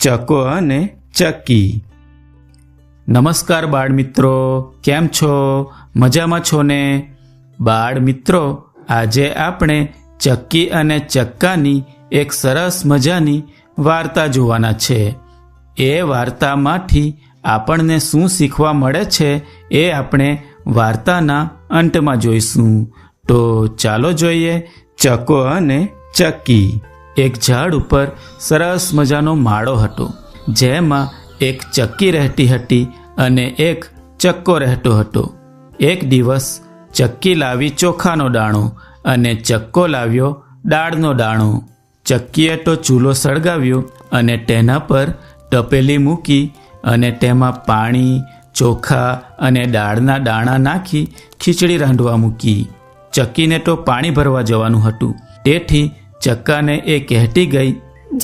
ચકો અને ચક્કી. નમસ્કાર બાળ મિત્રો, કેમ છો? મજામાં છો ને? બાળ મિત્રો, આજે આપણે ચક્કી અને ચક્કાની એક સરસ મજાની વાર્તા જોવાના છે. એ વાર્તામાંથી આપણને શું શીખવા મળે છે એ આપણે વાર્તાના અંતમાં જોઈશું. તો ચાલો જોઈએ ચકો અને ચક્કી. એક ઝાડ ઉપર સરસ મજાનો માળો હતો, જેમાં એક ચક્કી રહેતી હતી અને એક ચક્કો રહેતો હતો. એક દિવસ ચક્કી લાવી ચોખાનો દાણો અને ચક્કો લાવ્યો દાળનો દાણો. ચક્કીએ તો ચૂલો સળગાવ્યો અને તેના પર તપેલી મૂકી અને તેમાં પાણી, ચોખા અને દાળના દાણા નાખી ખીચડી રાંધવા મૂકી. ચક્કીને તો પાણી ભરવા જવાનું હતું, તેથી ચક્કાને એ કહેતી ગઈ,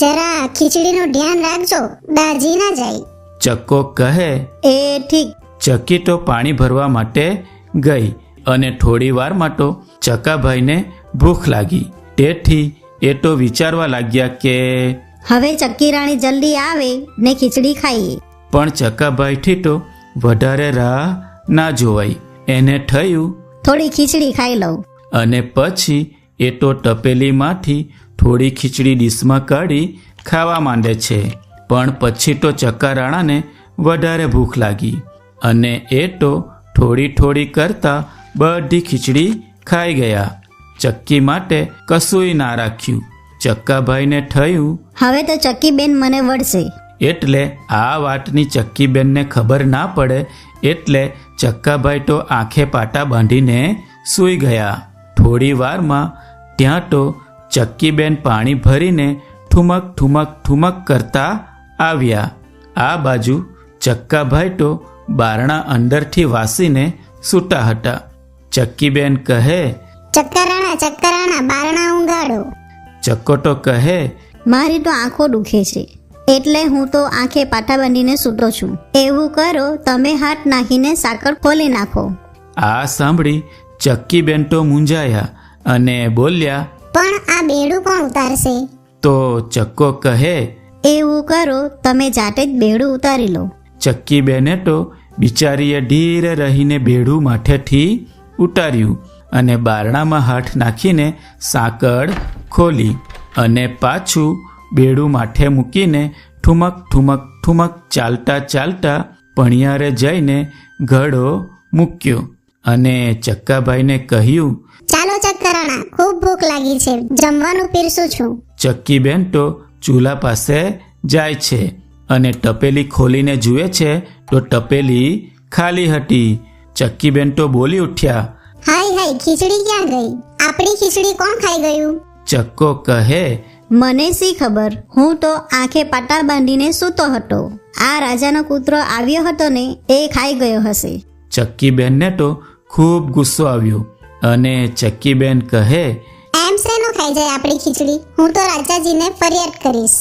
જરા ખીચડીનું ધ્યાન રાખજો, દાજી ના જાય. ચક્કો કહે, એ ઠીક. ચક્કી તો પાણી ભરવા માટે ગઈ અને થોડી વારમાં તો ચક્કાભાઈને ભૂખ લાગી. તેથી એ તો વિચારવા લાગ્યા કે હવે ચક્કી રાણી જલ્દી આવે ને ખીચડી ખાઈએ. પણ ચક્કાભાઈથી તો વધારે રાહ ના જોવાઈ. એને થયું થોડી ખીચડી ખાઈ લઉં. અને પછી એ તો તપેલીમાંથી થોડી ખીચડી ડીશમાં કાઢી ખાવા માંડે છે. પણ પછી તો ચક્કારાણાને વધારે ભૂખ લાગી અને એ તો થોડી થોડી કરતા બધી ખીચડી ખાઈ ગયા. ચક્કી માટે કશુંય ના રાખ્યું. ચક્કાભાઈને થયું હવે તો ચક્કી બેન મને વળશે. એટલે આ વાતની ચક્કીબેનને ખબર ના પડે એટલે ચક્કાભાઈ તો આંખે પાટા બાંધીને સૂઈ ગયા. થોડી વારમાં ત્યાં તો ચક્કીબેન પાણી ભરીને ઠુમક ઠુમક ઠુમક કરતા આવ્યા. આ બાજુ ચક્કાભાઈ તો બારણા અંદરથી વાસીને સૂતા હતા. ચક્કીબેન કહે, ચક્કરાણા બારણા ઊંઘાડો. ચક્કો તો કહે, મારી તો આંખો દુખે છે એટલે હું તો આંખે પાટા બાંધીને સૂતો છું. એવું કરો, તમે હાથ નાખીને સાકર ખોલી નાખો. આ સાંભળી ચક્કીબેન તો મૂંઝાયા અને બોલ્યા, પણ આ બેડું કોણ ઉતારશે? તો ચક્કો કહે, એવું કરો, તમે જાતે જ બેડું ઉતારી લો. ચક્કીબેને તો બિચારીએ ધીરે રહીને બેડું માથેથી ઉતાર્યું અને બારણામાં હાથ નાખીને સાંકળ ખોલી અને પાછું બેડું માથે મૂકીને ઠુમક ઠુમક ઠુમક ચાલતા ચાલતા પણિયારે જઈને ઘડો મૂક્યો અને ચક્કાભાઈને કહ્યું, ચાલો ચક્કરાણા, ખૂબ ભૂખ લાગી છે, જમવાનું પીરસું છું. ચક્કીબેન તો ચૂલા પાસે જાય છે અને તપેલી ખોલીને જુએ છે તો તપેલી ખાલી હતી. ચક્કીબેન તો બોલી ઉઠ્યા, હાય ખીચડી ક્યાં ગઈ? આપણી ખીચડી કોણ ખાઈ ગયું? ચક્કો કહે, મને શી ખબર, હું તો આંખે પાટા બાંધીને સૂતો હતો. આ રાજાનો કૂતરો આવ્યો હતો ને, એ ખાઈ ગયો હશે. ચક્કીબેનને તો ખૂબ ગુસ્સો આવ્યો અને ચક્કીબેન કહે, એમ શેનો ખાઈ જાય આપણી ખીચડી? હું તો રાજાજીને ફરિયાદ કરીશ.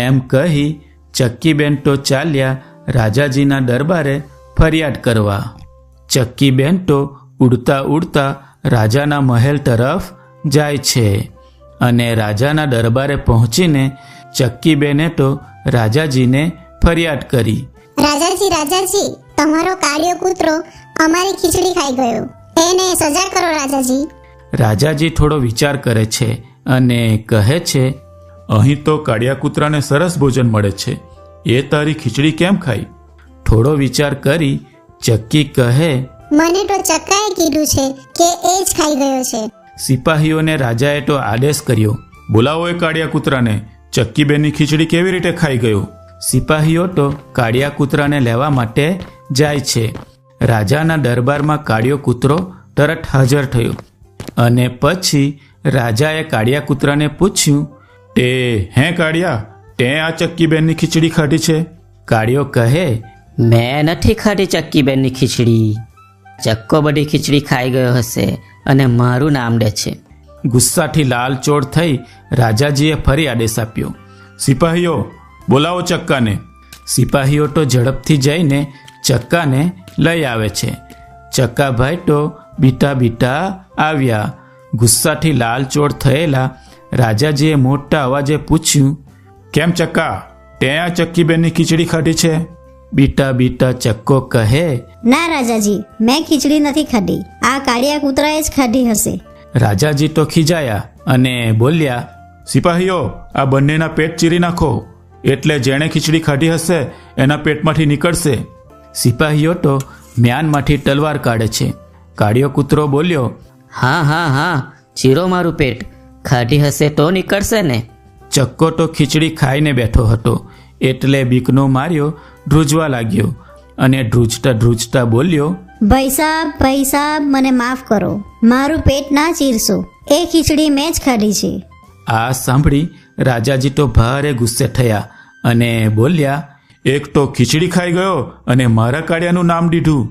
એમ કહી ચક્કીબેન તો ચાલ્યા રાજાજીના દરબારે ફરિયાદ કરવા. ચક્કીબેન તો ઉડતા ઉડતા રાજાના મહેલ તરફ જાય છે અને રાજાના દરબારે પહોંચીને ચક્કીબેને તો રાજાજીને ફરિયાદ કરી. રાજાજી, તમારો કાળિયો કૂતરો અમારી ખીચડી ખાઈ ગયો, એને સજા કરો રાજાજી. રાજાજી થોડો વિચાર કરે છે અને કહે છે, અહીં તો કાળિયા કૂતરાને સરસ ભોજન મળે છે, એ તારી ખીચડી કેમ ખાઈ? થોડો વિચાર કરી ચક્કી કહે, મને તો ચક્કાએ કીધું છે કે એ જ ખાઈ ગયો છે. સિપાહીઓને રાજાએ તો આદેશ કર્યો, બોલાવો એ કાળિયા કૂતરાને, ચક્કીબેનની ખીચડી કેવી રીતે ખાઈ ગયો? સિપાહીઓ તો કાળિયા કૂતરાને લેવા માટે જાય છે. રાજાના દરબારમાં કાળિયો કૂતરો તરત હાજર થયો અને પછી રાજાએ કાળિયા કૂતરાને પૂછ્યું, તે હે કાળિયા, તે આ ચક્કીબેનની ખીચડી ખાધી છે? કાળિયો કહે, મેં નથી ખાધી ચક્કીબેનની ખીચડી. ચક્કો બધી ખીચડી ખાઈ ગયો હશે અને મારું નામ લે છે. ગુસ્સાથી લાલચોળ થઈ રાજાજીએ ફરી આદેશ આપ્યો, સિપાહીઓ બોલાવો ચક્કાને. સિપાહીઓ તો ઝડપથી જઈને ચક્કાને લઈ આવે છે. ચક્કાભાઈ તો બીટા બીટા આવ્યા. ગુસ્સાથી લાલચોળ થયેલા રાજાજીએ મોટા અવાજે પૂછ્યું, કેમ ચક્કા, તે આ ચક્કીબેનની ખીચડી ખાધી છે? બીટા બીટા ચક્કો કહે, ના રાજાજી, મેં ખીચડી નથી ખાધી, આ કાળિયા કૂતરાએ જ ખાધી હશે. રાજાજી તો ખીજાયા અને બોલ્યા, સિપાહીઓ, આ બંનેના પેટ ચીરી નાખો, એટલે જેણે ખીચડી ખાધી હશે એના પેટમાંથી નીકળશે. સિપાહીઓ તો મ્યાનમાંથી તલવાર કાઢે છે. કાળિયો કૂતરો બોલ્યો, હા હા હા, ચીરો મારું પેટ, ખાધી હશે તો નીકળશે ને. ચક્કો તો ખીચડી ખાઈને બેઠો હતો, એટલે બીકનો માર્યો ધ્રુજવા લાગ્યો અને ધ્રુજતા ધ્રુજતા બોલ્યો, ભાઈ સાહેબ, મને માફ કરો, મારું પેટ ના ચીરશો, એ ખીચડી મેં જ ખાધી છે. આ સાંભળી રાજાજી તો ભારે ગુસ્સે થયા અને બોલ્યા, એક તો ખીચડી ખાઈ ગયો અને મારા કાળિયાનું નામ દીધું.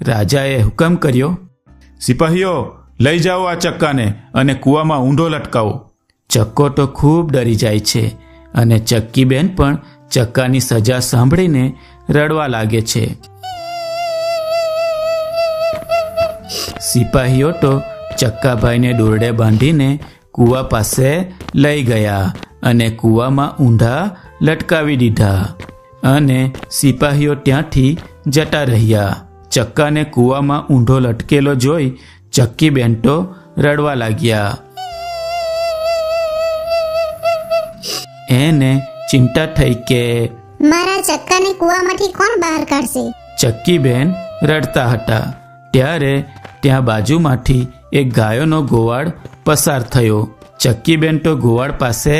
રાજાએ હુકમ કર્યો, સિપાહીઓ, લઈ જાઓ આ ચક્કાને અને કૂવામાં ઊંધો લટકાવો. ચક્કો તો ખૂબ ડરી જાય છે અને ચક્કીબેન પણ ચક્કાની સજા સાંભળીને રડવા લાગે છે. સિપાહીઓ તો ચક્કાભાઈને દોરડે બાંધીને કૂવા પાસે લઈ ગયા અને કૂવામાં ઊંધા લટકાવી દીધા અને સિપાહીઓ ત્યાંથી જતા રહ્યા. ચક્કાને કૂવામાં ઊંધો લટકેલો જોઈ ચક્કીબેન તો રડવા લાગ્યા. એને ચિંતા થઈ કે મારા ચક્કાને કૂવામાંથી કોણ બહાર કાઢશે? ચક્કીબેન રડતા હતા. ત્યારે ત્યાં બાજુમાંથી એક ગાયોનો ગોવાળ પસાર થયો. ચક્કીબેન તો ગોવાળ પાસે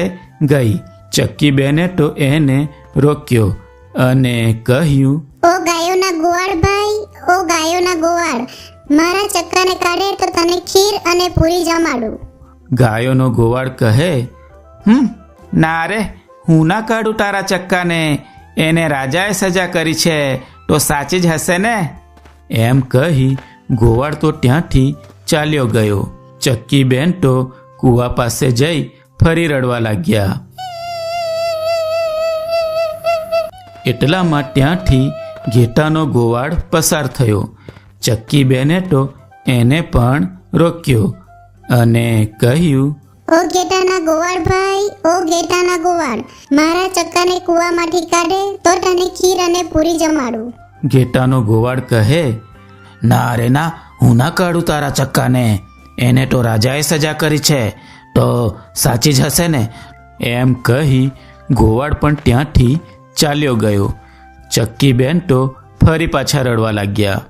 ગઈ. ચક્કીબેને તો એને રોક્યો અને કહ્યું, ઓ ગાયોના ગોવાળ ભાઈ, ઓ ગાયોના ગોવાળ, મારા ચક્કાને કાઢે તો તને ખીર અને પૂરી જમાડું. ગાયોનો ગોવાળ કહે, ના રે, હું ના કાઢું તારા ચક્કાને, એને રાજાએ સજા કરી છે તો સાચી જ હશે ને. એમ કહી ગોવાળ તો ત્યાંથી ચાલ્યો ગયો. ચક્કીબેન તો કૂવા પાસે જઈ ફરી રડવા લાગ્યા. એટલામાં ત્યાંથી ઘેટાનો ગોવાળ પસાર થયો. ચક્કીબેને તો એને પણ રોક્યો અને કહ્યું, ઓ ઘેટાના ગોવાળ ભાઈ, ઓ ઘેટાના ગોવાળ, મારા ચક્કાને કૂવામાંથી કાઢે તો તને ખીર અને પૂરી જમાડું. ઘેટાનો ગોવાળ કહે, ના રે ના, હું ના કાઢું તારા ચક્કાને, એને તો રાજાએ સજા કરી છે તો સાચી જ હશે ને. એમ કહી ગોવાળ પણ ત્યાંથી ચાલ્યો ગયો. ચક્કીબેન તો ફરી પાછા રડવા લાગ્યા.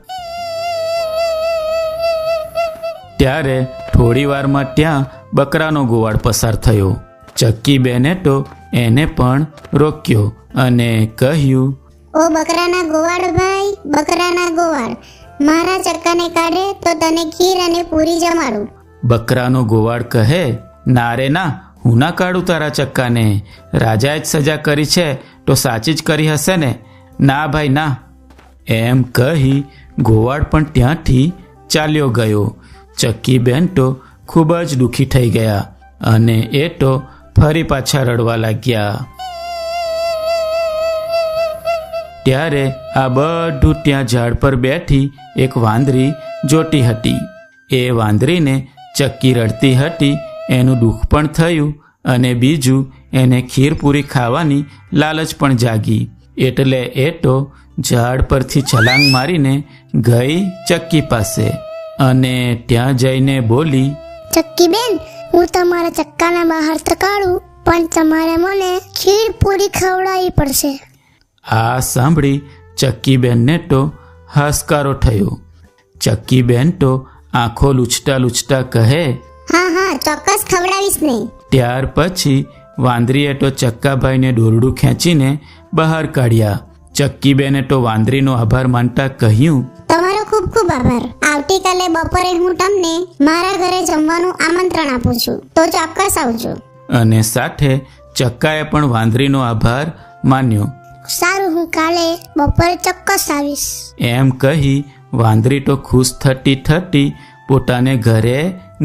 ત્યારે થોડી વારમાં ત્યાં બકરાનો ગોવાળ પસાર થયો. ચક્કીબેને તો એને પણ રોક્યો અને કહ્યું, ઓ બકરાના ગોવાળ ભાઈ, બકરાના ગોવાળ, મારા ચક્કાને કાઢે તો તને ખીર અને પૂરી જમાડું. બકરાનો ગોવાળ કહે, ના રે ના, હું ના કાઢું તારા ચક્કાને, રાજાએ જ સજા કરી છે તો સાચી જ કરી હશે ને. ના ભાઈ ના. એમ કહી ગોવાળ પણ ત્યાંથી ચાલ્યો ગયો. ચક્કીબેન તો ખૂબ જ દુઃખી થઈ ગયા અને એ તો ફરી પાછા રડવા લાગ્યા. ત્યારે આ બધું ત્યાં ઝાડ પર બેઠી એક વાંદરી જોતી હતી. એ વાંદરીને ચક્કી રડતી હતી એનું દુઃખ પણ થયું અને બીજું એને ખીરપૂરી ખાવાની લાલચ પણ જાગી. એટલે એ તો ઝાડ પરથી છલાંગ મારીને ગઈ ચક્કી પાસે અને ત્યાં જઈને બોલી, ચક્કી બેન, હું તમારા ચક્કાના બહાર તો કાઢું, પણ તમારે મને ખીર પૂરી ખવડાવવી પડશે. આ સાંભળી ચક્કીબેનને તો હાશકારો થયો. ચક્કીબેન તો આંખો લૂછતા લૂછતા કહે, હા, ચોક્કસ ખવડાવીશ ને. ત્યાર પછી વાંદરીએ તો ચક્કાભાઈને દોરડું ખેંચીને બહાર કાઢ્યા. ચક્કીબેને તો વાંદરીનો આભાર માનતા કહ્યું, તમારો ખૂબ ખૂબ આભાર. આવતીકાલે બપોરે હું તમને મારા ઘરે જમવાનું આમંત્રણ આપું છું, તો ચોક્કસ આવજો. અને સાથે ચક્કાએ પણ વાંદરીનો આભાર માન્યો. સારું, હું કાલે બપોરે ચોક્કસ આવીશ. એમ કહી વાંદરી તો ખુશ થતી થતી પોતાને ઘરે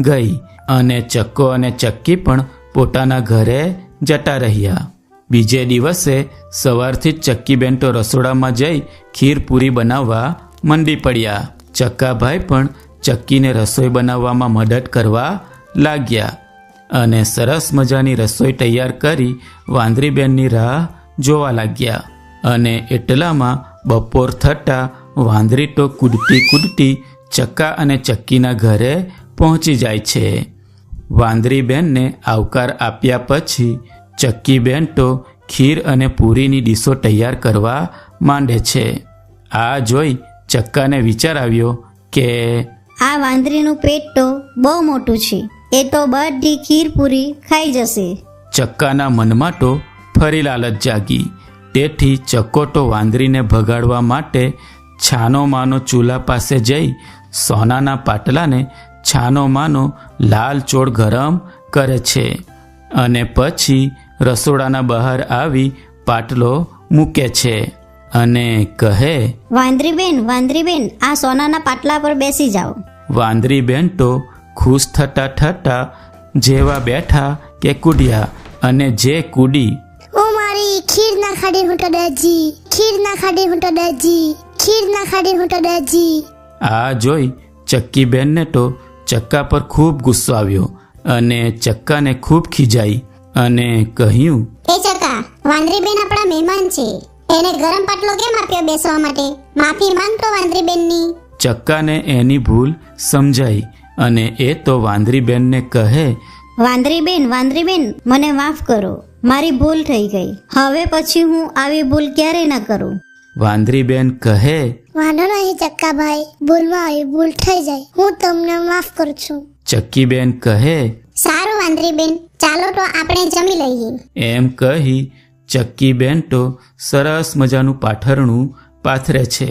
ગઈ અને ચક્કો અને ચક્કી પણ પોતાના ઘરે જતા રહ્યા. બીજે દિવસે સવારથી જ ચક્કીબેન તો રસોડામાં જઈ ખીર પૂરી બનાવવા મંડી પડ્યા. ચક્કાભાઈ પણ ચક્કીને રસોઈ બનાવવામાં મદદ કરવા લાગ્યા અને સરસ મજાની રસોઈ તૈયાર કરી વાંદરીબેનની રાહ જોવા લાગ્યા અને એટલામાં બપોર થતાં વાંદરી તો કૂદતી કૂદતી ચક્કા અને ચક્કીના ઘરે પહોંચી જાય છે. વાંદરી બેનને આવકાર આપ્યા પછી ચક્કી બેન તો ખીર અને પૂરીની ડીશો તૈયાર કરવા માંડે છે. આ જોઈ ચક્કાને વિચાર આવ્યો કે આ વાંદરીનું પેટ તો બહુ મોટું છે, એ તો બધી ખીર પૂરી ખાઈ જશે. ચક્કાના મનમાં તો ફરી લાલચ જાગી. તેથી ચક્કો તો વાંદરીને ભગાડવા માટે છાનો માનો ચૂલા પાસે જઈ સોનાના પાટલાને છાનો માનો લાલ ચોળ ગરમ કરે છે અને પછી રસોડાના બહાર આવી પાટલો મૂકે છે અને કહે, વાંદરી બેન આ સોનાના પાટલા પર બેસી જાઓ. વાંદરી બેન તો ખુશ થતા થતા જેવા બેઠા કે કૂદ્યા અને જે કૂદી ઓ મારી ખીર ના ખાડી હું તો દાજી, ખીર ના ખાડી હું તો દાજી, ખીર ના ખાડી હું તો દાજી. આ જોઈ ચક્કી બેનને તો ચક્કા પર ખૂબ ગુસ્સો આવ્યો અને ચક્કાને ખૂબ ખીજાઈ અને કહ્યું, એ ચકા, વાંદરી બેન આપણા મહેમાન છે, એને ગરમ પાટલો કેમ આપ્યો બેસવા માટે? માફી માંગતો વાંદરી બેનની. ચક્કાને એની ભૂલ સમજાઈ અને એ તો વાંદરી બેનને કહે, વાંદરી બેન મને માફ કરો, મારી ભૂલ થઈ ગઈ. હવે પછી હું આવી ભૂલ ક્યારેય ન કરું. વાંદરી બેન કહે, વાંધો નહીં ચક્કાભાઈ, ભૂલમાં આવી ભૂલ થઈ જાય, હું તમને માફ કરું છું. ચક્કી બેન કહે, સારું વાંદરી બેન, ચાલો તો આપણે જમી લઈએ. એમ કહી ચક્કી બેન તો સરસ મજાનું પાથરણું પાથરે છે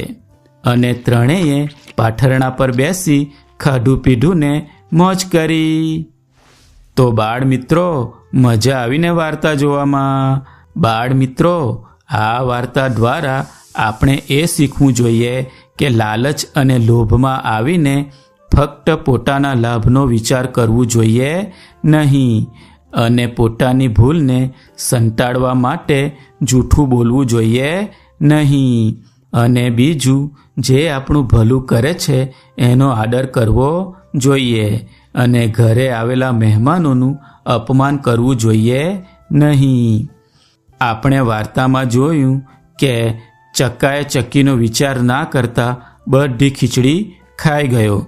અને ત્રણેય પાથરણા પર બેસી ખાધું પીધું ને મોજ કરી. તો બાળ મિત્રો, મજા આવીને વાર્તા જોવામાં. બાળ મિત્રો, આ વાર્તા દ્વારા આપણે એ શીખવું જોઈએ કે લાલચ અને લોભમાં આવીને ફક્ત પોતાના લાભનો વિચાર કરવું જોઈએ નહીં અને પોતાની ભૂલને સંટાળવા માટે જૂઠું બોલવું જોઈએ નહીં. અને બીજું, જે આપણું ભલું કરે છે એનો આદર કરવો જોઈએ અને ઘરે આવેલા મહેમાનોનું અપમાન કરવું જોઈએ નહીં. આપણે વાર્તામાં જોયું કે ચક્કાએ ચક્કીનો વિચાર ના કરતા બધી ખીચડી ખાઈ ગયો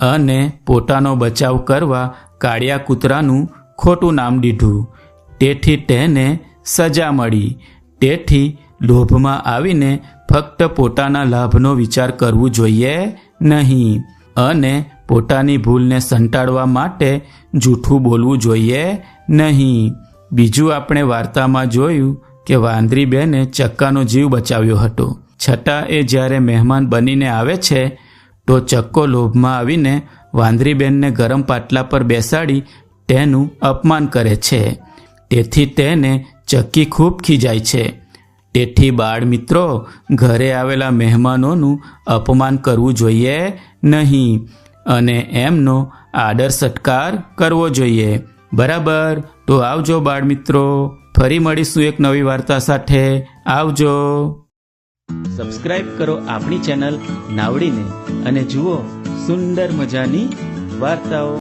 અને પોતાનો બચાવ કરવા કાળિયા કૂતરાનું ખોટું નામ દીધું. તેથી તેને સજા મળી. તેથી લોભમાં આવીને ફક્ત પોતાના લાભનો વિચાર કરવું જોઈએ નહીં અને પોતાની ભૂલને સંટાળવા માટે જૂઠું બોલવું જોઈએ નહીં. બીજું આપણે વાર્તામાં જોયું કે વાંદરી બેને ચક્કાનો જીવ બચાવ્યો હતો, છતાં એ જ્યારે મહેમાન બનીને આવે છે તો ચક્કો લોભમાં આવીને વાંદરી બેનને ગરમ પાટલા પર બેસાડી તેનું અપમાન કરે છે. તેથી તેને ચક્કી ખૂબ ખીજાય છે. તેથી બાળ મિત્રો, ઘરે આવેલા મહેમાનોનું અપમાન કરવું જોઈએ નહીં અને એમનો આદર સત્કાર કરવો જોઈએ. બરાબર? તો આવજો બાળ મિત્રો, ફરી મળીશું એક નવી વાર્તા સાથે. આવજો. સબસ્ક્રાઇબ કરો આપણી ચેનલ નાવડીને અને જુઓ સુંદર મજાની વાર્તાઓ.